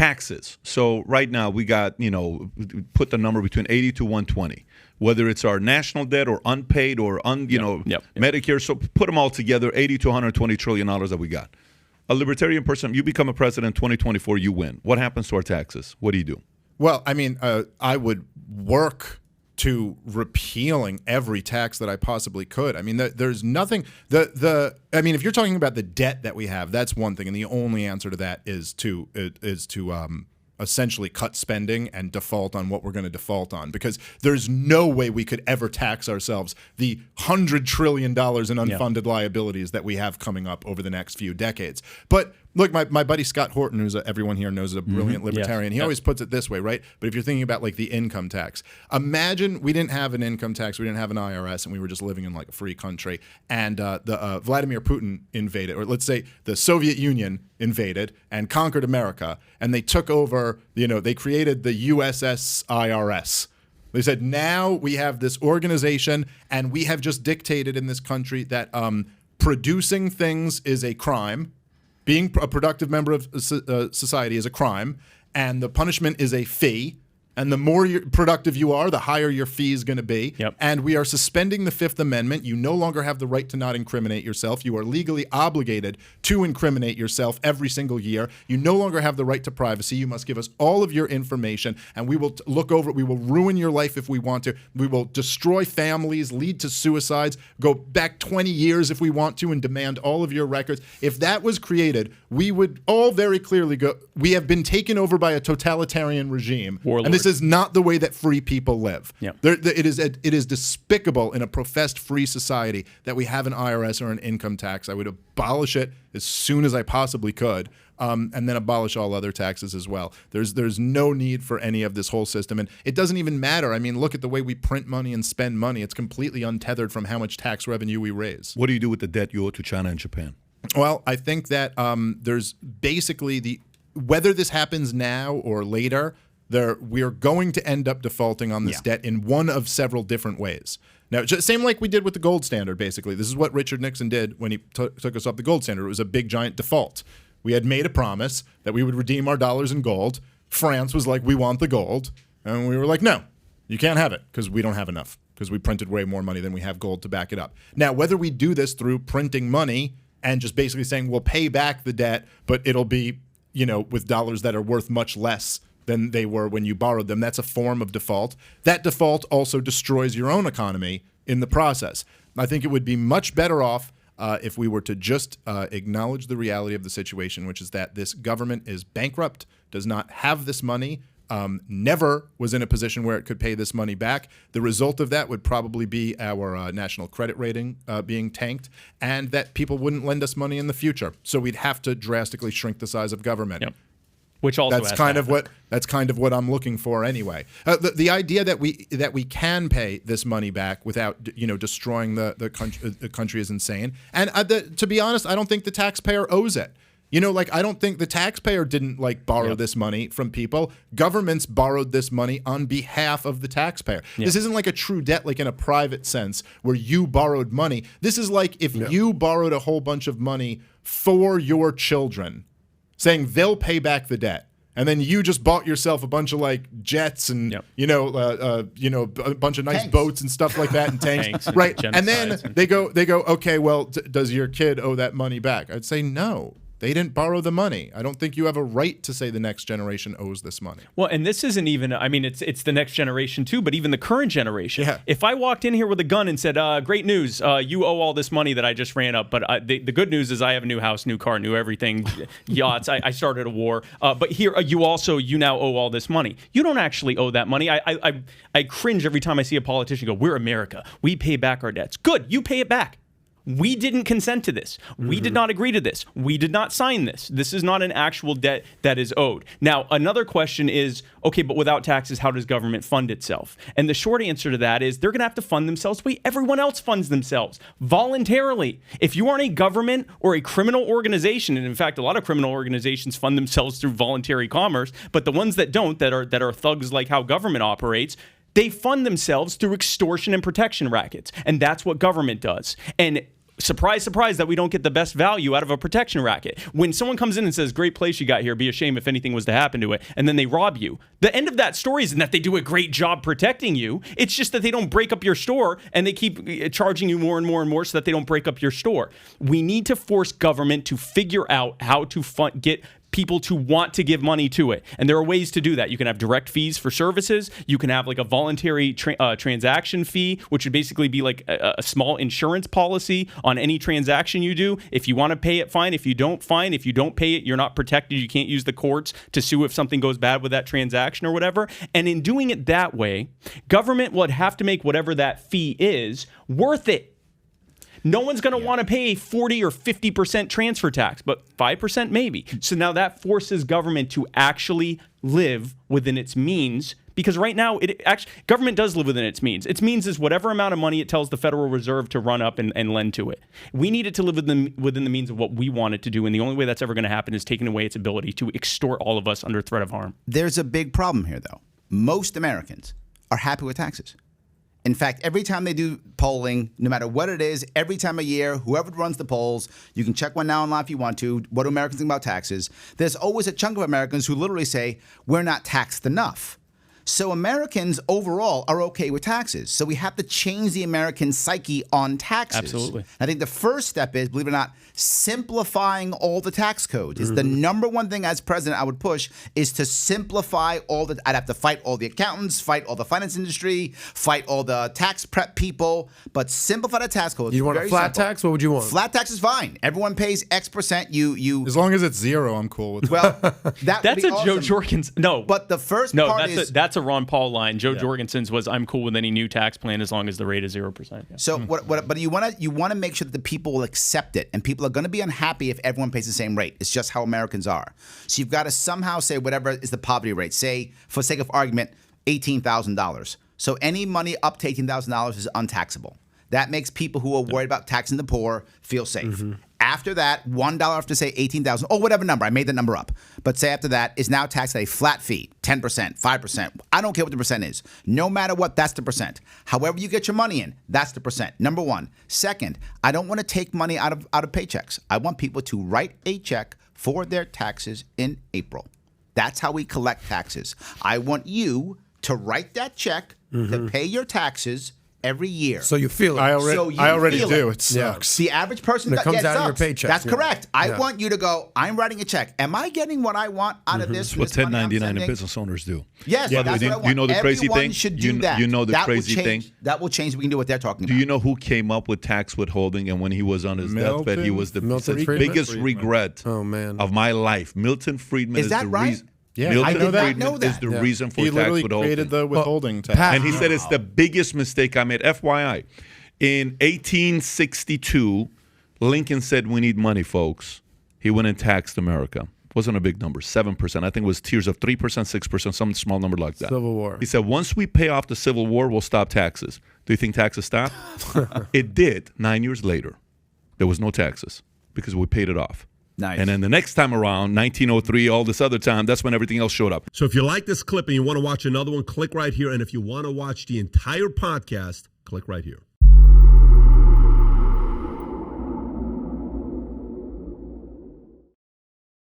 taxes. So right now we got, put the number between 80 to 120, whether it's our national debt or unpaid or Medicare. So put them all together, 80 to 120 trillion dollars that we got. A libertarian person, you become a president 2024, you win. What happens to our taxes? What do you do? Well, I mean, I would work to repealing every tax that I possibly could. I mean, there's nothing. I mean, if you're talking about the debt that we have, that's one thing, and the only answer to that is to essentially cut spending and default on what we're going to default on, because there's no way we could ever tax ourselves the $100 trillion in unfunded liabilities that we have coming up over the next few decades. But look, my buddy Scott Horton, who's everyone here knows is a brilliant libertarian, he always puts it this way, right? But if you're thinking about like the income tax, imagine we didn't have an income tax, we didn't have an IRS, and we were just living in like a free country, and Vladimir Putin invaded, or let's say the Soviet Union invaded and conquered America, and they took over, they created the USS IRS. They said, now we have this organization, and we have just dictated in this country that producing things is a crime. Being a productive member of society is a crime, and the punishment is a fee. And the more productive you are, the higher your fee is going to be. Yep. And we are suspending the Fifth Amendment. You no longer have the right to not incriminate yourself. You are legally obligated to incriminate yourself every single year. You no longer have the right to privacy. You must give us all of your information, and we will look over it. We will ruin your life if we want to. We will destroy families, lead to suicides, go back 20 years if we want to, and demand all of your records. If that was created, we would all very clearly go, we have been taken over by a totalitarian regime. Warlord. And this is not the way that free people live. Yep. It is despicable in a professed free society that we have an IRS or an income tax. I would abolish it as soon as I possibly could, and then abolish all other taxes as well. There's no need for any of this whole system, and it doesn't even matter. I mean, look at the way we print money and spend money. It's completely untethered from how much tax revenue we raise. What do you do with the debt you owe to China and Japan? Well, I think that there's basically whether this happens now or later, we are going to end up defaulting on this debt in one of several different ways. Now, same like we did with the gold standard, basically. This is what Richard Nixon did when he took us off the gold standard. It was a big, giant default. We had made a promise that we would redeem our dollars in gold. France was like, we want the gold. And we were like, no, you can't have it because we don't have enough, because we printed way more money than we have gold to back it up. Now, whether we do this through printing money and just basically saying we'll pay back the debt, but it'll be, with dollars that are worth much less than they were when you borrowed them, that's a form of default. That default also destroys your own economy in the process. I think it would be much better off if we were to just acknowledge the reality of the situation, which is that this government is bankrupt, does not have this money, never was in a position where it could pay this money back. The result of that would probably be our national credit rating being tanked, and that people wouldn't lend us money in the future. So we'd have to drastically shrink the size of government. Yep. Which also that's kind of what I'm looking for anyway. The idea that we can pay this money back without destroying the country is insane. And to be honest, I don't think the taxpayer owes it. I don't think the taxpayer didn't borrow this money from people. Governments borrowed this money on behalf of the taxpayer. Yep. This isn't like a true debt, like in a private sense, where you borrowed money. This is like if you borrowed a whole bunch of money for your children, saying they'll pay back the debt, and then you just bought yourself a bunch of jets and a bunch of nice tanks. Boats and stuff like that, and tanks, right? And then they go, okay, well, does your kid owe that money back? I'd say no. They didn't borrow the money. I don't think you have a right to say the next generation owes this money. Well, and this isn't even, it's the next generation too, but even the current generation. Yeah. If I walked in here with a gun and said, great news, you owe all this money that I just ran up, but the good news is I have a new house, new car, new everything, yachts, I started a war, but here, you now owe all this money. You don't actually owe that money. I cringe every time I see a politician go, we're America. We pay back our debts. Good, you pay it back. We didn't consent to this. We did not agree to this. We did not sign this. This is not an actual debt that is owed. Now, another question is, okay, but without taxes, how does government fund itself? And the short answer to that is they're going to have to fund themselves the way everyone else funds themselves, voluntarily. If you aren't a government or a criminal organization, and in fact, a lot of criminal organizations fund themselves through voluntary commerce, but the ones that don't, that are thugs like how government operates, they fund themselves through extortion and protection rackets. And that's what government does. And surprise, surprise, that we don't get the best value out of a protection racket. When someone comes in and says, great place you got here, be a shame if anything was to happen to it, and then they rob you, the end of that story isn't that they do a great job protecting you. It's just that they don't break up your store, and they keep charging you more and more and more so that they don't break up your store. We need to force government to figure out how to get people to want to give money to it. And there are ways to do that. You can have direct fees for services. You can have like a voluntary transaction fee, which would basically be like a small insurance policy on any transaction you do. If you want to pay it, fine. If you don't, fine. If you don't pay it, you're not protected. You can't use the courts to sue if something goes bad with that transaction or whatever. And in doing it that way, government would have to make whatever that fee is worth it. No one's going to want to pay 40 or 50% transfer tax, but 5% maybe. So now that forces government to actually live within its means, because right now government does live within its means. Its means is whatever amount of money it tells the Federal Reserve to run up and lend to it. We need it to live within the means of what we want it to do, and the only way that's ever going to happen is taking away its ability to extort all of us under threat of harm. There's a big problem here, though. Most Americans are happy with taxes. In fact, every time they do polling, no matter what it is, every time of year, whoever runs the polls, you can check one now online if you want to, what do Americans think about taxes? There's always a chunk of Americans who literally say, we're not taxed enough. So Americans overall are okay with taxes. So we have to change the American psyche on taxes. Absolutely. I think the first step is, believe it or not, simplifying all the tax codes. Is the number one thing as president I would push is to simplify I'd have to fight all the accountants, fight all the finance industry, fight all the tax prep people, but simplify the tax codes. You want a flat tax? What would you want? Flat tax is fine. Everyone pays X percent. You As long as it's zero, I'm cool with it. Well, that's a awesome. Joe Jorgensen. No. But the first part is... That's a Ron Paul line. Joe Jorgensen's was, I'm cool with any new tax plan as long as the rate is 0%. Yeah. So but you want to make sure that the people will accept it, and people are going to be unhappy if everyone pays the same rate. It's just how Americans are. So you've got to somehow say whatever is the poverty rate. Say, for sake of argument, $18,000. So any money up to $18,000 is untaxable. That makes people who are worried about taxing the poor feel safe. After that, $1 after, say, $18,000, or whatever number, I made the number up, but say after that, is now taxed at a flat fee, 10%, 5%. I don't care what the percent is. No matter what, that's the percent. However you get your money in, that's the percent. Number one. Second, I don't want to take money out of paychecks. I want people to write a check for their taxes in April. That's how we collect taxes. I want you to write that check to pay your taxes every year. So you feel it. I already do. It sucks. The average person it comes out of your paycheck. That's correct. I want you to go, I'm writing a check. Am I getting what I want out of this? What 1099 and business owners do. Yes, that's what I want. You know the crazy Everyone thing? should do that. You know the crazy thing? That will change. We can do what they're talking about. Do you know who came up with tax withholding? And when he was on his deathbed, he was the biggest regret of my life. Milton Friedman is the reason. Yeah, Milton I did not know Friedman is the reason for he tax literally withholding. created the withholding tax. And he said it's the biggest mistake I made. FYI, in 1862, Lincoln said we need money, folks. He went and taxed America. Wasn't a big number, 7%. I think it was tiers of 3%, 6%, some small number like that. Civil War. He said once we pay off the Civil War, we'll stop taxes. Do you think taxes stopped? It did 9 years later. There was no taxes because we paid it off. Nice. And then the next time around, 1903, all this other time, that's when everything else showed up. So if you like this clip and you want to watch another one, click right here. And if you want to watch the entire podcast, click right here.